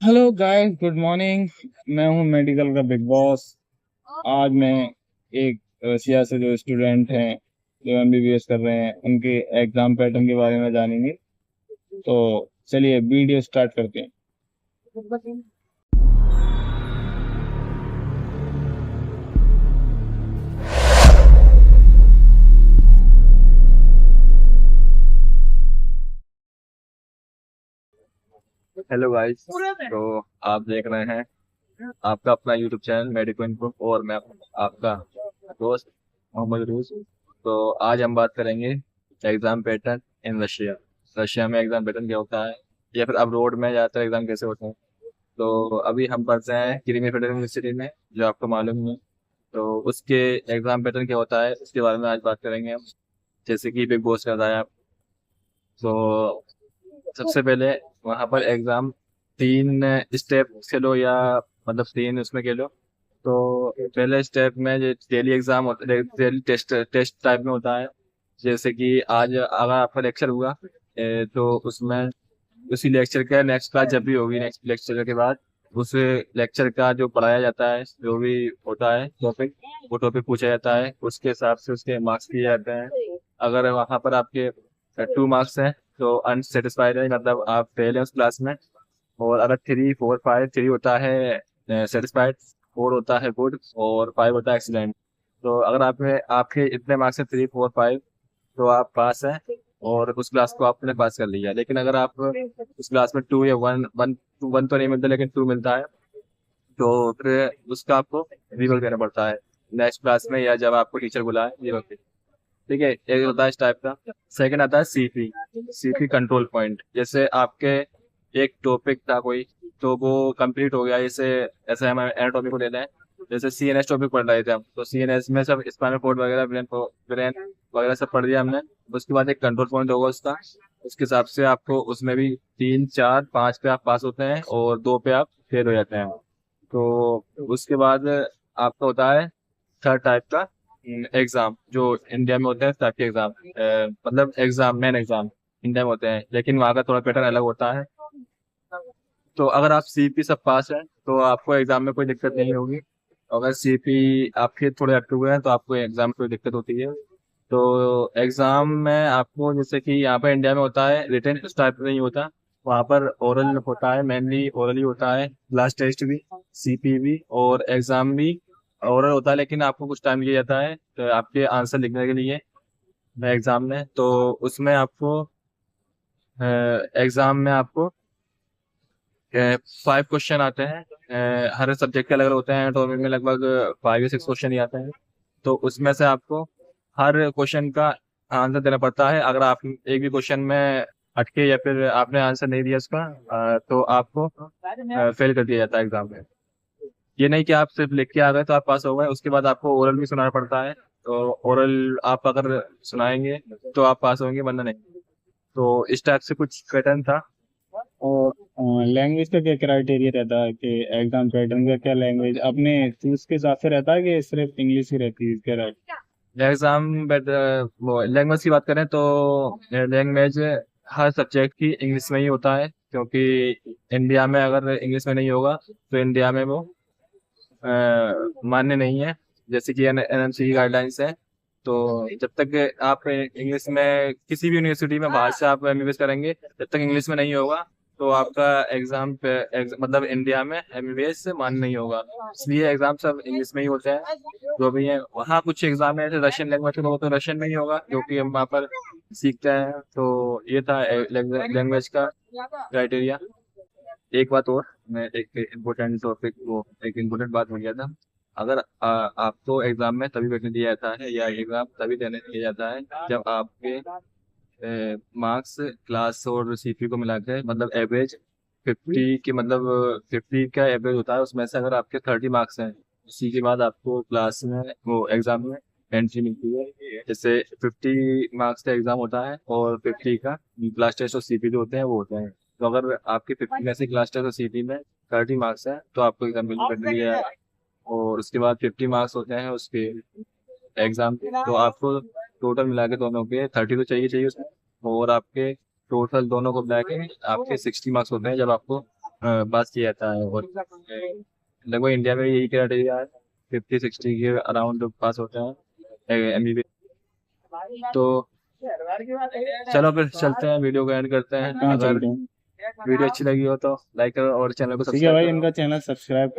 Hello guys, good morning. मैं हूं medical का बिग बॉस। आज मैं एक एशिया से जो स्टूडेंट हैं जो एमबीबीएस कर रहे हैं उनके एग्जाम पैटर्न के बारे में जानेंगे। तो चलिए वीडियो स्टार्ट करते हैं। Hello guys. तो आप देख रहे हैं आपका अपना यूट्यूब चैनल मेडिको इन्फो और मैं आपका दोस्त मोहम्मद रूस। तो आज हम बात करेंगे exam pattern in Russia. Russia में एग्जाम पैटर्न क्या होता है या फिर अब्रोड में ज़्यादातर एग्जाम कैसे होते हैं। तो अभी हम पढ़ते हैं क्रीमी फेडरल यूनिवर्सिटी में, जो आपको मालूम है। तो उसके एग्जाम पैटर्न क्या होता है उसके बारे में आज बात करेंगे हम, जैसे कि बिग बॉस ने बताया। तो सबसे पहले वहाँ पर एग्जाम तीन स्टेप के लो या मतलब तीन उसमें के लो। तो पहले स्टेप में जो डेली एग्जाम होता है, डेली टेस्ट टेस्ट टाइप में होता है। जैसे कि आज अगर आपका लेक्चर हुआ तो उसमें उसी लेक्चर का नेक्स्ट क्लास जब भी होगी, नेक्स्ट लेक्चर के बाद उस लेक्चर का जो पढ़ाया जाता है, जो भी होता है टॉपिक, वो टॉपिक पूछा जाता है, उसके हिसाब से उसके मार्क्स दिए जाते हैं। अगर वहाँ पर आपके 2 मार्क्स हैं तो अनसेटिस्फाइड है, मतलब आप फेल हैं उस क्लास में। और अगर 3 4 5, 3 होता है सेटिस्फाइड, 4 होता है गुड और 5 होता है एक्सीलेंट। तो अगर आप में आपके इतने मार्क्स हैं 3 4 5, तो आप पास हैं और उस क्लास को आपने पास कर लिया। लेकिन अगर आप उस क्लास में 2 या 1 तो नहीं मिलता लेकिन 2 मिलता है, तो फिर उसका आपको रिवर्क देना पड़ता है नेक्स्ट क्लास में या जब आपको टीचर बुलाए रिवर्क। ठीक है, एक होता है इस टाइप का। सेकंड आता है सीपी। CP control point. जैसे आपके एक टॉपिक था कोई, तो वो कंप्लीट हो गया। जैसे ऐसे हम एनाटॉमी को लेते हैं, जैसे सीएनएस टॉपिक पढ़ रहे थे हम, तो सीएनएस में सब स्पाइनल कॉर्ड वगैरह, ब्रेन ब्रेन वगैरह सब पढ़ लिया हमने। उसके बाद एक कंट्रोल पॉइंट होगा उसका, उसके हिसाब से आपको उसमें भी 3 4 5 पे आप पास होते हैं और 2 पे आप फेल हो जाते हैं। तो उसके बाद आपका होता है थर्ड टाइप का एग्जाम, जो इंडिया में होते हैं टाइप के एग्जाम, मतलब एग्जाम मेन एग्जाम इंडिया में होते हैं, लेकिन वहाँ का थोड़ा पैटर्न अलग होता है। तो अगर आप सीपी सब पास हैं तो आपको एग्जाम में कोई दिक्कत नहीं होगी। अगर सीपी आपके थोड़े अटके हुए हैं तो आपको एग्जाम में कोई दिक्कत होती है। तो एग्जाम में आपको, जैसे कि यहाँ पर इंडिया में होता है रिटन उस टाइप नहीं होता, वहाँ पर ओरल होता है, मेनली ओरल ही होता है। लास्ट टेस्ट भी, सीपी भी और एग्जाम भी ओरल होता है, लेकिन आपको कुछ टाइम दिया जाता है तो आपके आंसर लिखने के लिए एग्जाम में। तो उसमें आपको एग्जाम में आपको 5 क्वेश्चन आते हैं। हर सब्जेक्ट के अलग अलग होते हैं, तो में लगभग 5 या 6 क्वेश्चन ही आते हैं। तो उसमें से आपको हर क्वेश्चन का आंसर देना पड़ता है। अगर आप एक भी क्वेश्चन में अटके या फिर आपने आंसर नहीं दिया उसका, तो आपको फेल कर दिया जाता है एग्जाम में। ये नहीं कि आप सिर्फ लिख के आ गए तो आप पास हो गए, उसके बाद आपको ओरल भी सुनाना पड़ता है। तो ओरल आप अगर सुनाएंगे तो आप पास होंगे, वरना नहीं। तो इस टाइप से कुछ पैटर्न था। और लैंग्वेज का क्या क्राइटेरिया रहता है कि एग्जाम पैटर्न का क्या लैंग्वेज अपने चूज के हिसाब से रहता है कि सिर्फ इंग्लिश ही रहती है इसके राइट? एग्जाम बट वो लैंग्वेज की बात करें तो लैंग्वेज हर सब्जेक्ट की इंग्लिश में ही होता है, क्योंकि इंडिया में अगर इंग्लिश में नहीं होगा तो इंडिया में वो मान्य नहीं है। जैसे कि एनएमसी की गाइडलाइंस है। तो जब तक आप इंग्लिश में किसी भी यूनिवर्सिटी में बाहर से आप एमबीबीएस करेंगे, जब तक इंग्लिश में नहीं होगा तो आपका एग्जाम पे मतलब इंडिया में एमबीबीएस मान्य नहीं होगा। इसलिए एग्जाम सब इंग्लिश में ही होते हैं जो भी है। वहाँ कुछ एग्जाम है जैसे रशियन लैंग्वेज के, तो वो तो रशियन में ही होगा जो कि हम वहाँ पर सीखते हैं। तो ये था लैंग्वेज का क्राइटेरिया। एक बात और, मैं एक इम्पोर्टेंट टॉपिक वो एक इम्पोर्टेंट बात हो गया था। अगर आपको एग्जाम में तभी बैठने दिया जाता है या एग्जाम तभी देने दिया जाता है जब आपके मार्क्स क्लास और सीपी को मिला के, मतलब एवरेज 50 के, मतलब 50 का एवरेज होता है, उसमें से अगर आपके 30 मार्क्स हैं, उसी के बाद आपको क्लास में वो एग्जाम में एंट्री मिलती है। जैसे 50 मार्क्स का एग्जाम होता है और 50 का क्लास टेस्ट और सीपी जो होते हैं वो होते हैं। तो अगर आपके 50 में से क्लास टेस्ट और सीपी में 30 मार्क्स है तो आपको एग्जाम मिल जाएगा। और उसके बाद 50 मार्क्स होते हैं उसके एग्जाम के, तो आपको टोटल मिला के दोनों के 30 तो चाहिए चाहिए उसमें। और आपके टोटल दोनों को मिला के आपके 60 मार्क्स होते हैं जब आपको पास किया जाता है, और लगभग इंडिया में यही क्राइटेरिया है, 50-60 के अराउंड पास होता है MBBS। तो चलो फिर चलते हैं, वीडियो को एंड करते हैं। कहाँ अगर चलते हैं? वीडियो अच्छी लगी हो तो लाइक करो और चैनल को ठीक है सब्सक्राइब भाई, करो। इनका चैनल सब्सक्राइब